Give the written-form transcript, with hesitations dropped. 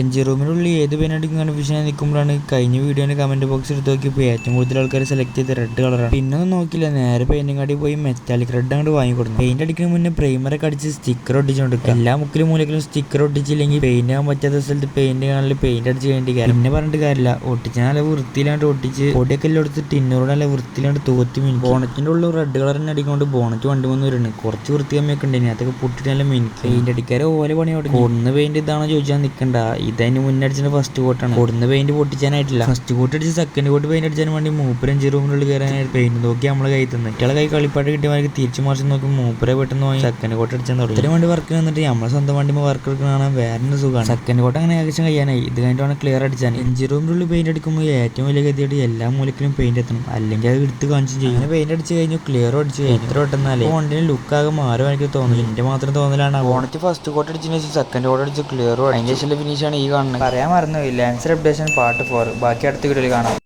എൻജി റൂമിനുള്ളിൽ ഏത് പെയിന്റ് അടിക്കും കൺഫ്യൂഷൻ നിൽക്കുമ്പോഴാണ് കഴിഞ്ഞ വീഡിയോന്റെ കമന്റ് ബോക്സ് എടുത്ത് നോക്കിയപ്പോൾ ഏറ്റവും കൂടുതൽ ആൾക്കാർ സെലക്ട് ചെയ്ത് റെഡ് കളറാണ്. പിന്നെ ഒന്നും നോക്കില്ല, നേരെ പെയിന്റിംഗ് കാട്ടി പോയി മെറ്റാലിക് റെഡ് അങ്ങോട്ട് വാങ്ങിക്കൊടുത്തു. പെയിന്റ് അടിക്കുന്ന മുന്നേ പ്രൈമറൊക്കെ അടിച്ച് സ്റ്റിക്കർ ഒട്ടിച്ചുകൊണ്ടിരിക്കുക. എല്ലാ മുക്കിലും മൂലക്കിലും സ്റ്റിക്കർ ഒട്ടിച്ചില്ലെങ്കിൽ പെയിന്റ് ആകാൻ പറ്റാത്ത സ്ഥലത്ത് പെയിന്റ് കാണാൻ പെയിന്റ് അടിച്ച് കഴിഞ്ഞിട്ട് കാര്യം പിന്നെ പറഞ്ഞിട്ട് കാര്യമില്ല. ഒട്ടിച്ചാൽ നല്ല വൃത്തിയിലാണ്ട് ഒട്ടിച്ച് പൊടിയൊക്കെ എല്ലാം എടുത്ത് ടിന്നോട് നല്ല വൃത്തിയിലാണ്ട് തൂത്തി മിനിക്കും. ബോണറ്റിന്റെ ഉള്ളിൽ റെഡ് കളർ തന്നെ അടിക്കൊണ്ട് ബോണറ്റ് വണ്ടി വന്ന് വരുന്നുണ്ട്. കുറച്ച് വൃത്തി കമ്മിയൊക്കെ ഉണ്ട്, അതൊക്കെ പൊട്ടിട്ട് നല്ല മിനിക്കും. പെയിന്റ് അടിക്കാരെ ഓല പണി കൊടുന്ന് പെയിന്റ് ഇതാണോ ചോദിച്ചാൽ നിൽക്കണ്ട. ഇതതിന് മുന്നടിച്ച ഫസ്റ്റ് കോട്ടാണ്. കൊടുന്ന് പെയിന്റ് പൊട്ടിച്ചാനായിട്ടില്ല. ഫസ്റ്റ് കോട്ട് അടിച്ച് സെക്കൻഡ് കോട്ട് പെയിന്റ് അടിച്ചാൻ വേണ്ടി മൂപ്പര് എൻജി റൂമിനുള്ളിൽ കയറാനായിട്ട് പെയിന്റ് നോക്കി നമ്മളെ കൈ തന്നെ കുട്ടികളെ കൈ കളിപ്പാട്ട് കിട്ടിയവർക്ക് തിരിച്ചു മറിച്ച് നോക്കി മൂപ്പരെ പെട്ടെന്ന് പോയി സെക്കൻഡ് കോട്ട് അടിച്ചാൽ തുടങ്ങി. ഇത്രയും വണ്ടി വർക്ക് വന്നിട്ട് നമ്മളെ സ്വന്തം വണ്ടി വർക്ക് എടുക്കണ വേറെ സുഖമാണ്. സെക്കൻഡ് കോട്ട് അങ്ങനെ ഏകദേശം കഴിയാനായി. ഇത് കഴിഞ്ഞിട്ടാണ് ക്ലിയർ അടിച്ചാൽ. എൻജി റൂമിനുള്ളിൽ പെയിന്റ് അടിക്കുമ്പോൾ ഏറ്റവും വലിയ ഗതിയായിട്ട് എല്ലാ മൂലക്കിലും പെയിന്റ് എത്തണം, അല്ലെങ്കിൽ അത് എടുത്ത് കാണിച്ചു ചെയ്യും. പെയിന്റ് അടിച്ച് കഴിഞ്ഞു, ക്ലിയർ അടിച്ച് കഴിഞ്ഞു. എത്ര വട്ടെന്നാലേ വണ്ടിന് ലുക്കാകെ മാറും എനിക്ക് തോന്നുന്നു. എന്റെ മാത്രം തോന്നലാണ്. ഓണറ്റ് ഫസ്റ്റ് കോട്ട് അടിച്ചതിന് ശേഷം സെക്കൻഡ് കോട്ട് അടിച്ച് ക്ലിയർ അതിന്റെ ശേഷം ഫിനിഷാണ് ഈ കാണുന്നത്. പറയാൻ മറന്നു ലാൻസർ അപ്ഡേഷൻ പാർട്ട് 4. ബാക്കി അടുത്ത വീഡിയോയിൽ കാണാം.